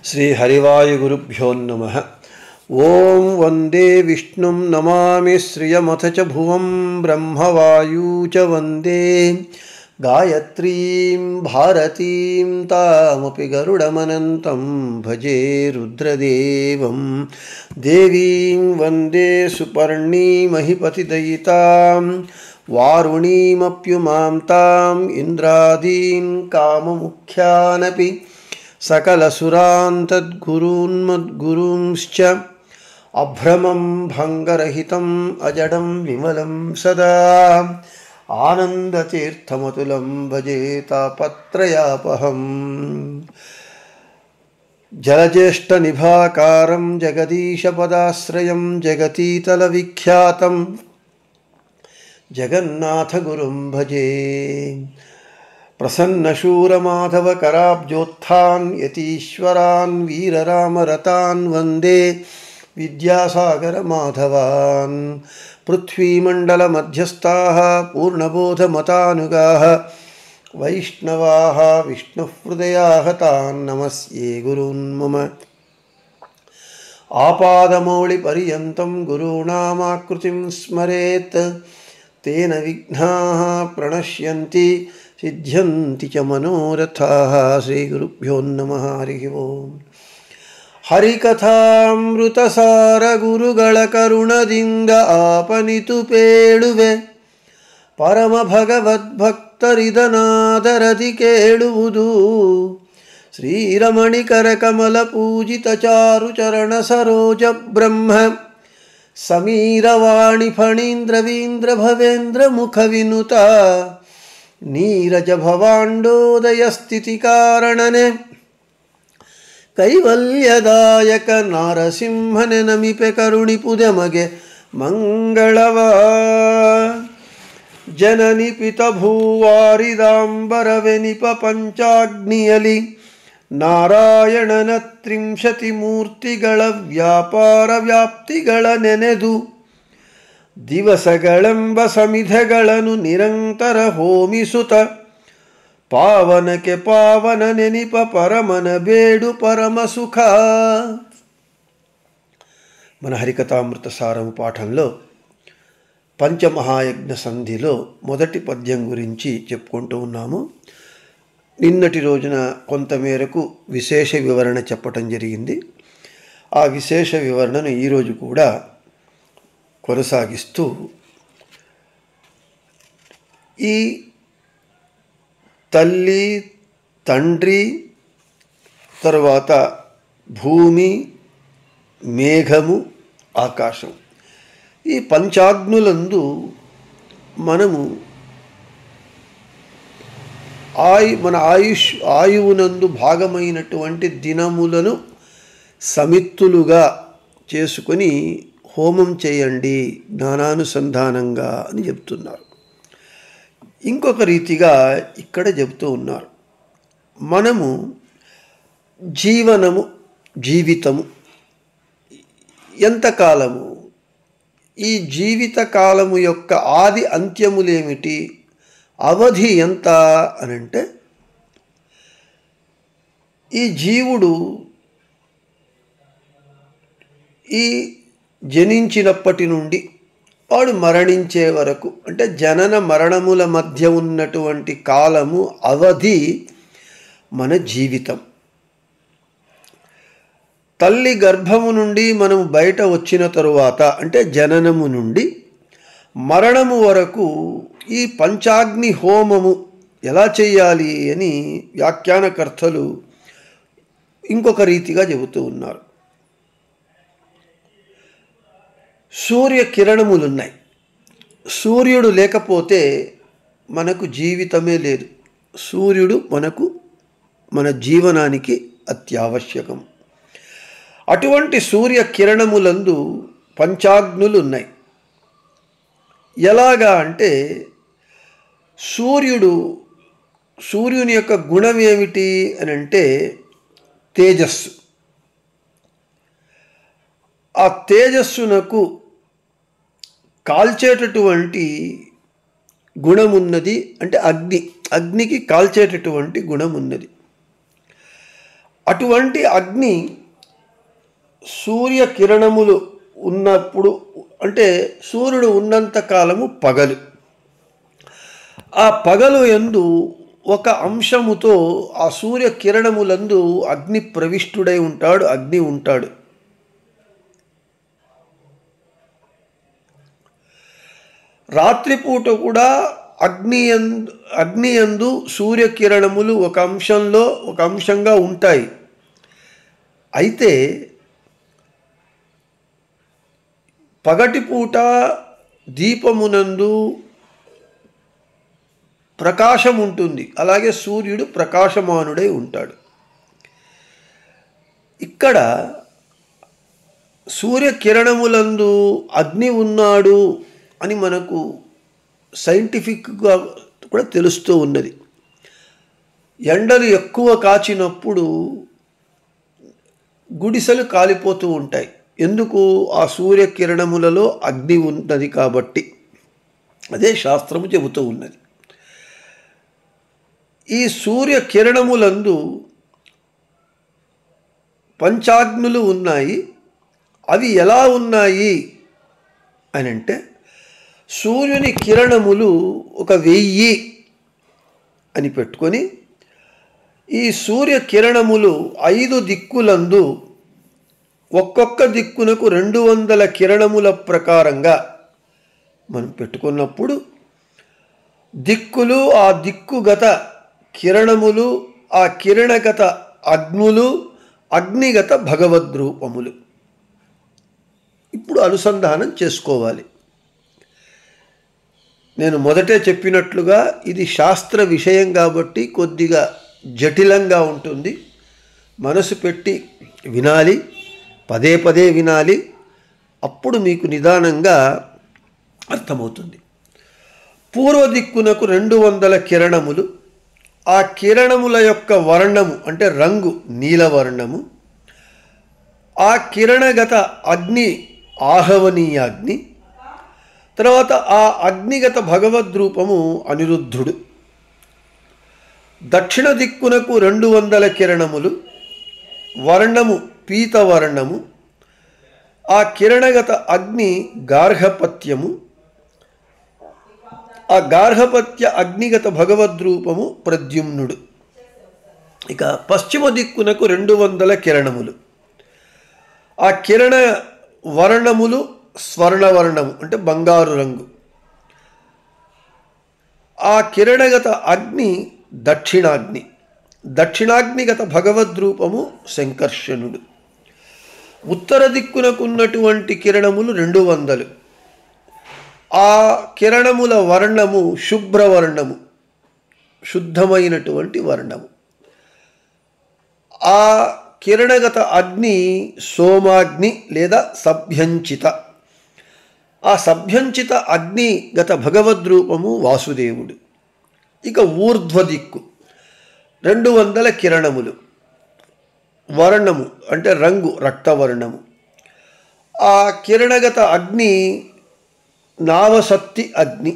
श्रीहरिवायुगुरुभ्यो नमः। ओं वंदे विष्णुं नमामि श्रियमथ च भुवं ब्रह्मवायू च वंदे गायत्रीं भारतीं तामपि गरुडमनन्तं भजे रुद्रदेवं देवीं वंदे सुपर्णीमहिपतिदयितां वारुणीमप्युमां ताम् इन्द्रादीन् काममुख्यानपि सकलसुरान् तद्गुरून्मद्गुरूंश्च अभ्रमं भङ्गरहितम् अजडं विमलं सदा आनन्दतीर्थमतुलं भजे तापत्रयापहम्। जलज्येष्ठनिभाकारं जगदीशपदाश्रयं जगतीतलविख्यातं जगन्नाथगुरुं भजे। प्रसन्नशूरमाधवकराब्जोत्थान् यतीश्वरान् वीररामरतान् वन्दे विद्यासागरमाधवान्। पृथ्वीमण्डलमध्यस्थाः पूर्णबोधमतानुगाः वैष्णवाः विष्णुहृदयाः तान् नमस्ये गुरून् मम। आपादमौलिपर्यन्तं गुरूणामाकृतिं स्मरेत् तेन विघ्नाः प्रणश्यन्ति सिद्ध्यन्ति च मनोरथाः। श्रीगुरुभ्यो नमः। हरिः ओम्। ಹರಿಕಥಾಮೃತಸಾರ ಗುರುಗಳ ಕರುಣದಿಂದ ಆಪನಿತು ಪೇಳುವೆ ಪರಮ ಭಗವದ್ಭಕ್ತರಿದನಾದರದಿ ಕೇಳುವುದು ಶ್ರೀರಮಣಿಕರ ಕಮಲ ಪೂಜಿತ ಚಾರು ಚರಣ ಸರೋಜ ಬ್ರಹ್ಮ ಸಮೀರವಾಣಿ ಫಣೀಂದ್ರವೀಂದ್ರ ಭವೇಂದ್ರ ಮುಖ ವಿನುತ ನೀರಜ ಭವಾಂಡೋದಯ ಸ್ಥಿತಿ ಕಾರಣನೆ ಕೈವಲ್ಯದಾಯಕ ನಾರಸಿಂಹನೆ ನಮಿಪೆ ಕರುಣಿಪುದೆ ಮಗೆ ಮಂಗಳವ ಜನನಿ ಪಿತ ಭೂವಾರಿದಾಂಬರವೆನಿಪ ಪಂಚಾಗ್ನಿಯಲಿ ನಾರಾಯಣನ ತ್ರಿಂಶತಿ ಮೂರ್ತಿಗಳ ವ್ಯಾಪಾರ ವ್ಯಾಪ್ತಿಗಳ ನೆನೆದು ದಿವಸಗಳೆಂಬ ಸಮಿಧೆಗಳನ್ನು ನಿರಂತರ ಹೋಮಿಸುತ್ತ ಪಾವನಕ್ಕೆ ಪಾವನ ನೆನಿಪ ಪರಮನ ಬೇಡು పరమ సుఖ. మన హరికథామృత సారము పాఠంలో పంచమహాయజ్ఞ సంధిలో మొదటి పద్యం గురించి చెప్పుకుంటూ ఉన్నాము. నిన్నటి రోజున కొంతమేరకు విశేష వివరణ చెప్పటం జరిగింది. ఆ విశేష వివరణను ఈరోజు కూడా కొనసాగిస్తూ ఈ తల్లి తండ్రి తర్వాత భూమి మేఘము ఆకాశం ఈ పంచాగ్నులందు మనము మన ఆయువునందు భాగమైనటువంటి దినములను సమిత్తులుగా చేసుకొని హోమం చేయండి జ్ఞానానుసంధానంగా అని చెప్తున్నారు. ఇంకొక రీతిగా ఇక్కడ చెబుతూ ఉన్నారు, మనము జీవితము ఎంతకాలము, ఈ జీవిత కాలము యొక్క ఆది అంత్యములేమిటి, అవధి ఎంత అనంటే ఈ జీవుడు ఈ జనించినప్పటి నుండి వాడు మరణించే వరకు అంటే జనన మరణముల మధ్య ఉన్నటువంటి కాలము అవధి మన జీవితం. తల్లి గర్భము నుండి మనము బయట వచ్చిన తరువాత అంటే జననము నుండి మరణము వరకు ఈ పంచాగ్ని హోమము ఎలా చేయాలి అని వ్యాఖ్యానకర్తలు ఇంకొక రీతిగా చెబుతూ ఉన్నారు. సూర్య కిరణములున్నాయి. సూర్యుడు లేకపోతే మనకు జీవితమే లేదు. సూర్యుడు మన జీవనానికి అత్యావశ్యకం. అటువంటి సూర్య కిరణములందు పంచాగ్నులు ఉన్నాయి. ఎలాగా అంటే సూర్యుని యొక్క గుణం ఏమిటి అని అంటే తేజస్సు. ఆ తేజస్సునకు కాల్చేటటువంటి గుణమున్నది. అంటే అగ్నికి కాల్చేటటువంటి గుణమున్నది. అటువంటి అగ్ని సూర్యకిరణములు ఉన్నప్పుడు, అంటే సూర్యుడు ఉన్నంత కాలము పగలు. ఆ పగలు యందు ఒక అంశముతో ఆ సూర్యకిరణములందు అగ్ని ప్రవిష్టుడై ఉంటాడు, అగ్ని ఉంటాడు. రాత్రిపూట కూడా అగ్ని యందు సూర్యకిరణములు ఒక అంశంగా ఉంటాయి. అయితే పగటిపూట దీపమునందు ప్రకాశం ఉంటుంది, అలాగే సూర్యుడు ప్రకాశమానుడై ఉంటాడు. ఇక్కడ సూర్యకిరణములందు అగ్ని ఉన్నాడు అని మనకు సైంటిఫిక్గా కూడా తెలుస్తూ ఉన్నది. ఎండలు ఎక్కువ కాచినప్పుడు గుడిసెలు కాలిపోతూ ఉంటాయి. ఎందుకు? ఆ సూర్యకిరణములలో అగ్ని ఉన్నది కాబట్టి. అదే శాస్త్రము చెబుతూ ఉన్నది. ఈ సూర్యకిరణములందు పంచాగ్నులు ఉన్నాయి. అవి ఎలా ఉన్నాయి అని అంటే, సూర్యుని కిరణములు 1000 అని పెట్టుకొని, ఈ సూర్యకిరణములు 5 దిక్కులందు ఒక్కొక్క దిక్కునకు 200 కిరణముల ప్రకారంగా మనం పెట్టుకున్నప్పుడు, దిక్కులు, ఆ దిక్కుగత కిరణములు, ఆ కిరణగత అగ్నులు, అగ్నిగత భగవద్రూపములు. ఇప్పుడు అనుసంధానం చేసుకోవాలి. నేను మొదటే చెప్పినట్లుగా ఇది శాస్త్ర విషయం కాబట్టి కొద్దిగా జటిలంగా ఉంటుంది. మనసు పెట్టి వినాలి, పదే పదే వినాలి. అప్పుడు మీకు నిదానంగా అర్థమవుతుంది. పూర్వ దిక్కునకు 200 కిరణములు. ఆ కిరణముల యొక్క వర్ణము అంటే రంగు నీలవర్ణము. ఆ కిరణగత అగ్ని ఆహవనీయాగ్ని. తర్వాత ఆ అగ్నిగత భగవద్రూపము అనిరుద్ధుడు. దక్షిణ దిక్కునకు 200 కిరణములు. వర్ణము పీతవర్ణము. ఆ కిరణగత అగ్ని గార్హపత్యము. ఆ గార్హపత్య అగ్నిగత భగవద్రూపము ప్రద్యుమ్నుడు. ఇక పశ్చిమ దిక్కునకు 200 కిరణములు. ఆ కిరణ వర్ణములు స్వర్ణవర్ణము అంటే బంగారు రంగు. ఆ కిరణగత అగ్ని దక్షిణాగ్ని. దక్షిణాగ్నిగత భగవద్రూపము శంకర్షణుడు. ఉత్తర దిక్కునకున్నటువంటి కిరణములు 200. ఆ కిరణముల వర్ణము శుభ్రవర్ణము, శుద్ధమైనటువంటి వర్ణము. ఆ కిరణగత అగ్ని సోమాగ్ని లేదా సభ్యంచిత. ఆ సభ్యంచిత అగ్నిగత భగవద్రూపము వాసుదేవుడు. ఇక ఊర్ధ్వ దిక్కు 200 కిరణములు. వర్ణము అంటే రంగు రక్తవర్ణము. ఆ కిరణగత అగ్ని నావసత్తి అగ్ని.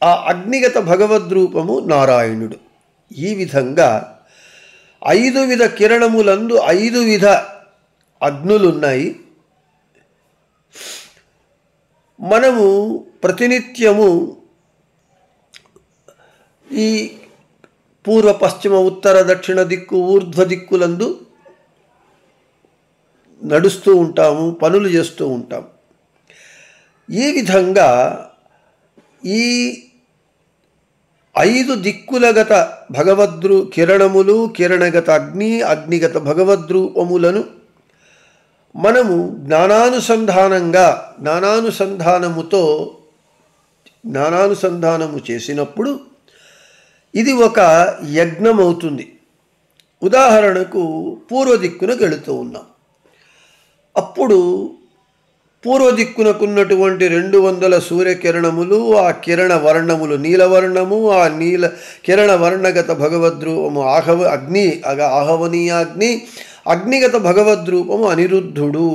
ఆ అగ్నిగత భగవద్రూపము నారాయణుడు. ఈ విధంగా 5 విధ కిరణములందు 5 విధ అగ్నులున్నాయి. మనము ప్రతినిత్యము ఈ పూర్వ పశ్చిమ ఉత్తర దక్షిణ దిక్కు ఊర్ధ్వ దిక్కులందు నడుస్తూ ఉంటాము, పనులు చేస్తూ ఉంటాము. ఈ విధంగా ఈ 5 దిక్కులగత కిరణములు, కిరణగత అగ్ని, అగ్నిగత భగవద్రూపములను మనము జ్ఞానానుసంధానము చేసినప్పుడు ఇది ఒక యజ్ఞం అవుతుంది. ఉదాహరణకు పూర్వ దిక్కునకు వెళుతూ ఉన్నాం. అప్పుడు పూర్వ దిక్కునకున్నటువంటి 200 సూర్యకిరణములు, ఆ కిరణ వర్ణములు నీలవర్ణము, ఆ నీల కిరణ వర్ణగత భగవద్రూపము ఆహవనీయాగ్ని, అగ్నిగత భగవద్రూపము అనిరుద్ధుడు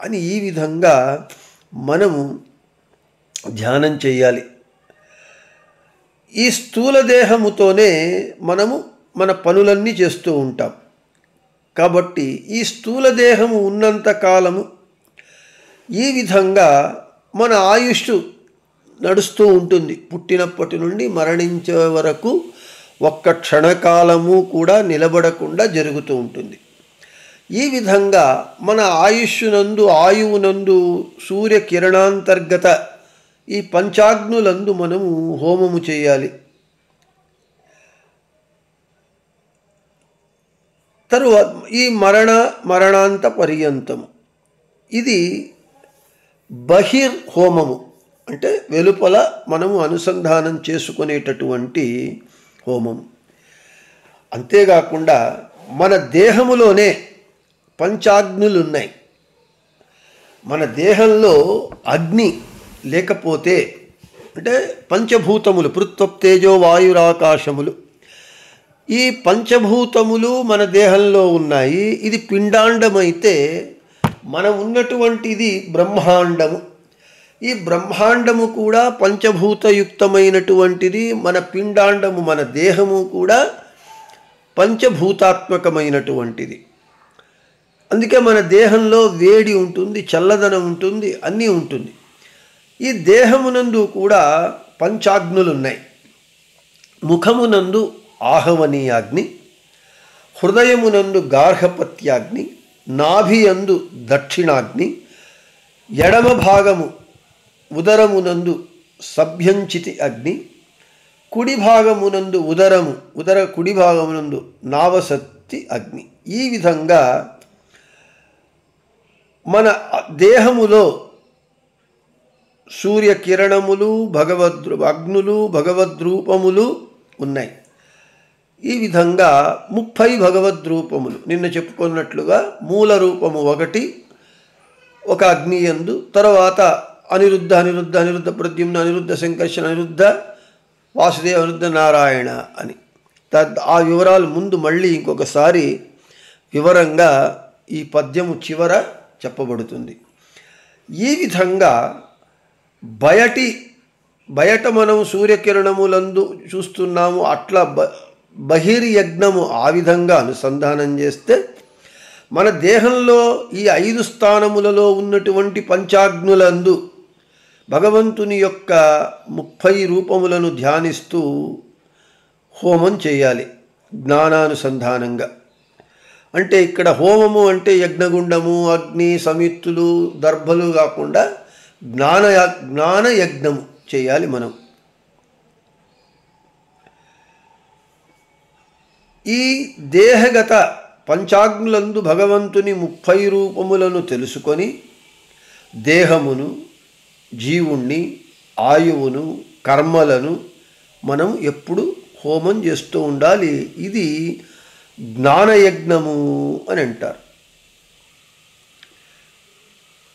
అని ఈ విధంగా మనము ధ్యానం చేయాలి. ఈ స్థూల దేహముతోనే మనము మన పనులన్నీ చేస్తూ ఉంటాం. కాబట్టి ఈ స్థూల దేహము ఉన్నంత కాలము ఈ విధంగా మన ఆయుష్ నడుస్తూ ఉంటుంది. పుట్టినప్పటి నుండి మరణించే వరకు ఒక్క క్షణకాలము కూడా నిలబడకుండా జరుగుతూ ఉంటుంది. ఈ విధంగా మన ఆయువునందు సూర్యకిరణాంతర్గత ఈ పంచాగ్నులందు మనము హోమము చేయాలి. తరువాత ఈ మరణాంత పర్యంతము ఇది బహిర్హోమము, అంటే వెలుపల మనము అనుసంధానం చేసుకునేటటువంటి హోమము. అంతేకాకుండా మన దేహములోనే పంచాగ్నులు ఉన్నాయి. మన దేహంలో అగ్ని లేకపోతే, అంటే పంచభూతములు పృథ్వీ వాయురాకాశములు, ఈ పంచభూతములు మన దేహంలో ఉన్నాయి. ఇది పిండాండమైతే మనం ఉన్నటువంటిది బ్రహ్మాండము. ఈ బ్రహ్మాండము కూడా పంచభూతయుక్తమైనటువంటిది. మన పిండాండము, మన దేహము కూడా పంచభూతాత్మకమైనటువంటిది. అందుకే మన దేహంలో వేడి ఉంటుంది, చల్లదనం ఉంటుంది, అన్నీ ఉంటుంది. ఈ దేహమునందు కూడా పంచాగ్నులు ఉన్నాయి. ముఖమునందు ఆహవనీయాగ్ని, హృదయమునందు గార్హపత్యాగ్ని, నాభియందు దక్షిణాగ్ని, ఎడమ భాగము ఉదరమునందు సభ్యంచితి అగ్ని, కుడి భాగమునందు కుడి భాగమునందు నావసత్తి అగ్ని. ఈ విధంగా మన దేహములో సూర్యకిరణములు, అగ్నులు, భగవద్రూపములు ఉన్నాయి. ఈ విధంగా 30 భగవద్రూపములు. నిన్న చెప్పుకున్నట్లుగా మూల రూపము ఒకటి, ఒక అగ్నియందు, తర్వాత అనిరుద్ధ ప్రద్యుమ్న, అనిరుద్ధ సంకర్షణ, అనిరుద్ధ వాసుదేవ, అనిరుద్ధ నారాయణ అని. ఆ వివరాలు ముందు మళ్ళీ ఇంకొకసారి వివరంగా ఈ పద్యము చివర చెప్పబడుతుంది. ఈ విధంగా బయట మనం సూర్యకిరణములందు చూస్తున్నాము. అట్లా బహిర్యజ్ఞము ఆ విధంగా అనుసంధానం చేస్తే మన దేహంలో ఈ 5 స్థానములలో ఉన్నటువంటి పంచాగ్నులందు భగవంతుని యొక్క 30 రూపములను ధ్యానిస్తూ హోమం చేయాలి జ్ఞానానుసంధానంగా. అంటే ఇక్కడ హోమము అంటే యజ్ఞగుండము, అగ్ని, సమిత్తులు, దర్భలు కాకుండా జ్ఞానయజ్ఞము చేయాలి మనం. ఈ దేహగత పంచాగ్నులందు భగవంతుని 30 రూపములను తెలుసుకొని దేహమును, జీవుణ్ణి, ఆయువును, కర్మలను మనం ఎప్పుడు హోమం చేస్తూ ఉండాలి. ఇది జ్ఞానయజ్ఞము అని అంటారు.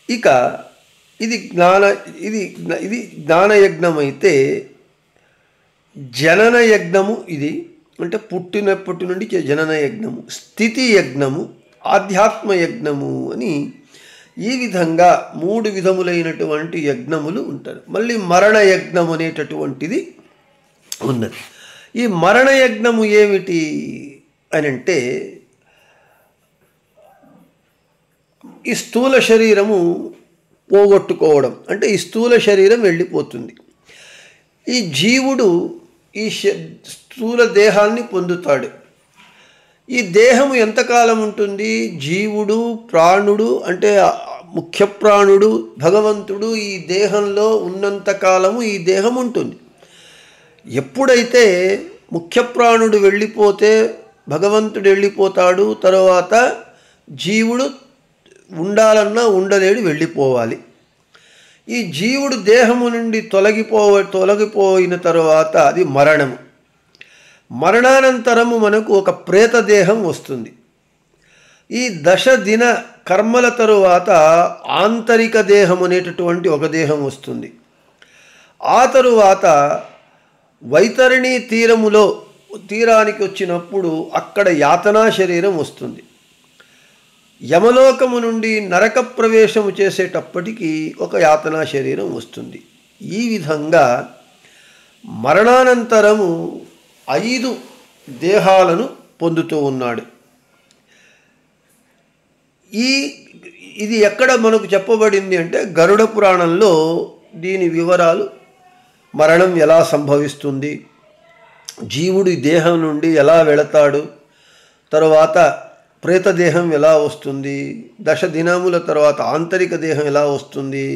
ఇక ఇది జ్ఞానయజ్ఞం అయితే జనన యజ్ఞము. ఇది అంటే పుట్టినప్పటి నుండి జనన యజ్ఞము, స్థితి యజ్ఞము, ఆధ్యాత్మ యజ్ఞము అని ఈ విధంగా 3 విధములైనటువంటి యజ్ఞములు ఉంటారు. మళ్ళీ మరణ యజ్ఞం అనేటటువంటిది ఉన్నది. ఈ మరణ యజ్ఞము ఏమిటి అని అంటే, ఈ స్థూల శరీరము పోగొట్టుకోవడం, అంటే ఈ స్థూల శరీరం వెళ్ళిపోతుంది. ఈ జీవుడు ఈ స్థూల దేహాన్ని పొందుతాడు. ఈ దేహము ఎంతకాలం ఉంటుంది? జీవుడు, ప్రాణుడు అంటే ముఖ్య ప్రాణుడు భగవంతుడు ఈ దేహంలో ఉన్నంతకాలము ఈ దేహం ఉంటుంది. ఎప్పుడైతే ముఖ్య ప్రాణుడు వెళ్ళిపోతే భగవంతుడు వెళ్ళిపోతాడు. తర్వాత జీవుడు ఉండాలన్నా ఉండలేడు, వెళ్ళిపోవాలి. ఈ జీవుడు దేహము నుండి తొలగిపోయిన తర్వాత అది మరణము. మరణానంతరము మనకు ఒక ప్రేత దేహం వస్తుంది. ఈ 10 దిన కర్మల తరువాత ఆంతరిక దేహం అనేటటువంటి ఒక దేహం వస్తుంది. ఆ తరువాత వైతరణి తీరానికి వచ్చినప్పుడు అక్కడ యాతనా శరీరం వస్తుంది. యమలోకము నుండి నరక ప్రవేశము చేసేటప్పటికి ఒక యాతనా శరీరం వస్తుంది. ఈ విధంగా మరణానంతరము 5 దేహాలను పొందుతూ ఉన్నాడు. ఈ ఇది ఎక్కడ మనకు చెప్పబడింది అంటే గరుడ పురాణంలో దీని వివరాలు, మరణం ఎలా సంభవిస్తుంది, జీవుడు దేహం నుండి ఎలా వెళతాడు, తరువాత ప్రేతదేహం ఎలా వస్తుంది, 10 దినముల తర్వాత ఆంతరిక దేహం ఎలా వస్తుంది,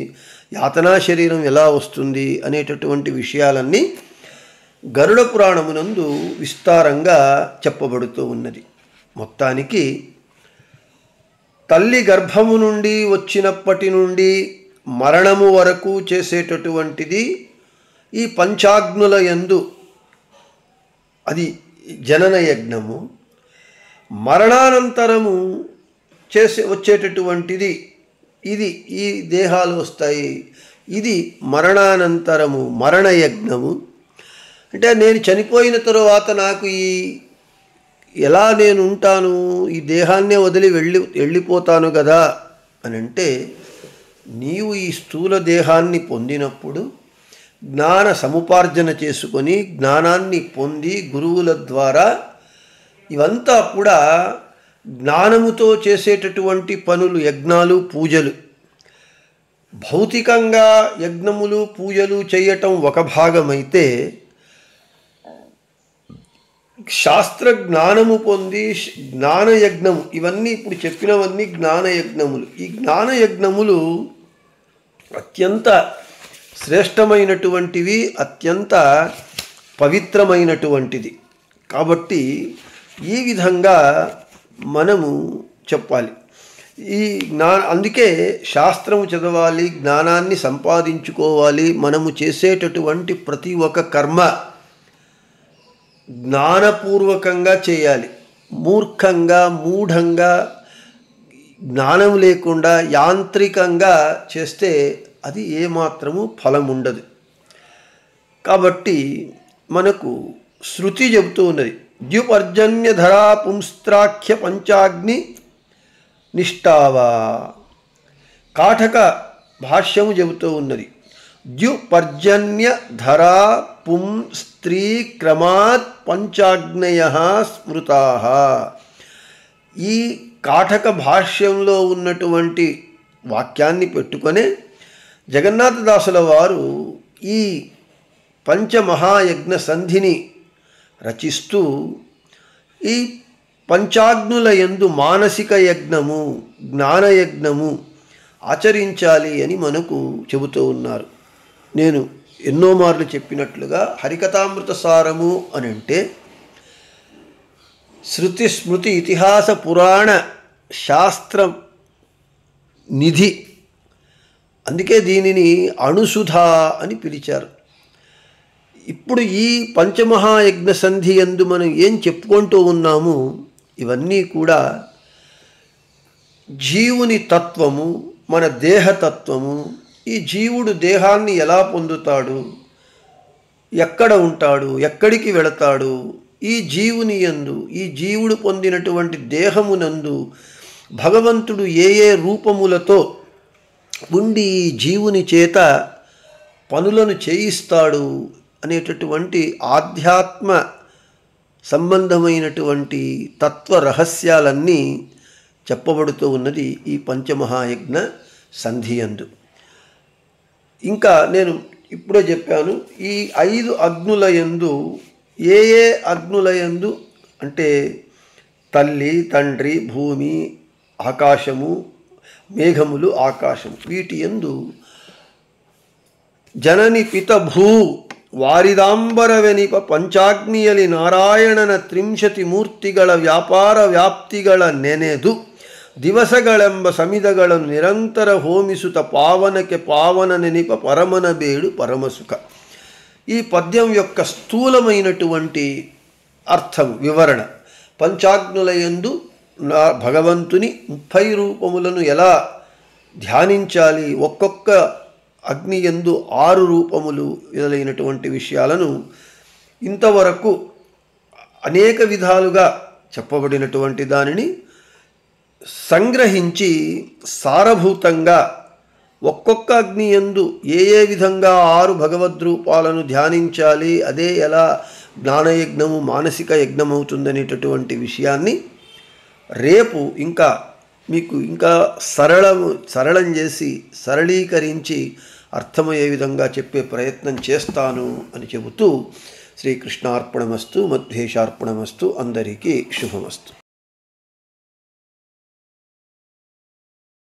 యాతనా శరీరం ఎలా వస్తుంది అనేటటువంటి విషయాలన్నీ గరుడ పురాణమునందు విస్తారంగా చెప్పబడుతూ ఉన్నది. మొత్తానికి తల్లి గర్భము నుండి వచ్చినప్పటి నుండి మరణము వరకు చేసేటటువంటిది ఈ పంచాగ్నుల యందు అది జనన యజ్ఞము. మరణానంతరము వచ్చేటటువంటిది ఇది ఈ దేహాలు వస్తాయి, ఇది మరణానంతరము మరణయజ్ఞము. అంటే నేను చనిపోయిన తరువాత నాకు ఎలా నేను ఉంటాను, ఈ దేహాన్నే వదిలి వెళ్ళిపోతాను కదా అని అంటే, నీవు ఈ స్థూల దేహాన్ని పొందినప్పుడు జ్ఞాన సముపార్జన చేసుకొని జ్ఞానాన్ని పొంది గురువుల ద్వారా ఇవంతా కూడా జ్ఞానముతో చేసేటటువంటి పనులు, యజ్ఞాలు, పూజలు. భౌతికంగా యజ్ఞములు పూజలు చేయటం ఒక భాగమైతే, శాస్త్ర జ్ఞానము పొంది జ్ఞానయజ్ఞము, ఇవన్నీ ఇప్పుడు చెప్పినవన్నీ జ్ఞానయజ్ఞములు. ఈ జ్ఞానయజ్ఞములు అత్యంత శ్రేష్టమైనటువంటివి, అత్యంత పవిత్రమైనటువంటిది. కాబట్టి ఈ విధంగా మనము చెప్పాలి. అందుకే శాస్త్రము చదవాలి, జ్ఞానాన్ని సంపాదించుకోవాలి. మనము చేసేటటువంటి ప్రతి ఒక్క కర్మ జ్ఞానపూర్వకంగా చేయాలి. మూర్ఖంగా, మూఢంగా, జ్ఞానం లేకుండా యాంత్రికంగా చేస్తే అది ఏమాత్రము ఫలం ఉండదు. కాబట్టి మనకు శృతి చెబుతూ ఉన్నది, ద్యుపర్జన్య ధరా పుంస్త్రాఖ్య పంచాగ్ని నిష్ఠావా. కాఠక భాష్యము చెబుతూ ఉన్నది, ద్యుపర్జన్య ధరా పుం స్త్రీ క్రమాత్ పంచాగ్నయ స్మృతా. ఈ కాఠక భాష్యంలో ఉన్నటువంటి వాక్యాన్ని పెట్టుకొనే జగన్నాథదాసుల వారు ఈ పంచమహాయజ్ఞ సంధిని రచిస్తూ ఈ పంచాగ్నుల యందు మానసిక యజ్ఞము, జ్ఞానయజ్ఞము ఆచరించాలి అని మనకు చెబుతూ ఉన్నారు. నేను ఎన్నో మార్లు చెప్పినట్లుగా హరికథామృత సారము అని అంటే శృతి స్మృతి ఇతిహాస పురాణ శాస్త్ర నిధి. అందుకే దీనిని అణుసుధ అని పిలిచారు. ఇప్పుడు ఈ పంచమహాయజ్ఞ సంధి యందు మనం ఏం చెప్పుకుంటూ ఉన్నాము, ఇవన్నీ కూడా జీవుని తత్వము, మన దేహతత్వము. ఈ జీవుడు దేహాన్ని ఎలా పొందుతాడు, ఎక్కడ ఉంటాడు, ఎక్కడికి వెళతాడు, ఈ జీవుని యందు, ఈ జీవుడు పొందినటువంటి దేహమునందు భగవంతుడు ఏ ఏ రూపములతో ఉండి ఈ జీవుని చేత పనులను చేయిస్తాడు అనేటటువంటి ఆధ్యాత్మ సంబంధమైనటువంటి తత్వ రహస్యాలన్నీ చెప్పబడుతూ ఉన్నది ఈ పంచమహాయజ్ఞ సంధియందు. ఇంకా నేను ఇప్పుడే చెప్పాను, ఈ 5 అగ్నుల యందు ఏ ఏ అగ్నుల యందు అంటే తల్లి, తండ్రి, భూమి, ఆకాశము, మేఘములు, ఆకాశము, వీటి యందు జనని పిత భూ ವಾರಿದಾಂಬರ ವೆನಿಪ ಪಂಚಾಗ್ನಿಯಲಿ ನಾರಾಯಣನ 30 ಮೂರ್ತಿಗಳ ವ್ಯಾಪಾರ ವ್ಯಾಪ್ತಿಗಳ ನೆನೆದು ದಿವಸಗಳೆಂಬ ಸಮಿದಗಳನ್ನು ನಿರಂತರ ಹೋಮಿಸುತ್ತ ಪಾವನಕ್ಕೆ ಪಾವನ ನೆನಿಪ పరమన ಬೇಡು పరమసుఖ. ఈ పద్యం యొక్క స్థూలమైనటువంటి అర్థం వివరణ, పంచాగ్నులయందు భగవంతుని 30 రూపములను ఎలా ధ్యానించాలి, ఒక్కొక్క అగ్ని యందు 6 రూపములు మొదలైనటువంటి విషయాలను ఇంతవరకు అనేక విధాలుగా చెప్పబడినటువంటి దానిని సంగ్రహించి సారభూతంగా ఒక్కొక్క అగ్ని యందు ఏ ఏ విధంగా 6 భగవద్రూపాలను ధ్యానించాలి, అదే ఎలా జ్ఞానయజ్ఞము మానసిక యజ్ఞం అవుతుందనేటటువంటి విషయాన్ని రేపు ఇంకా మీకు ఇంకా సరళం చేసి సరళీకరించి అర్థమయ్యే విధంగా చెప్పే ప్రయత్నం చేస్తాను అని చెబుతూ శ్రీకృష్ణార్పణమస్తు, మధ్వేషార్పణమస్తు. అందరికీ శుభమస్తు.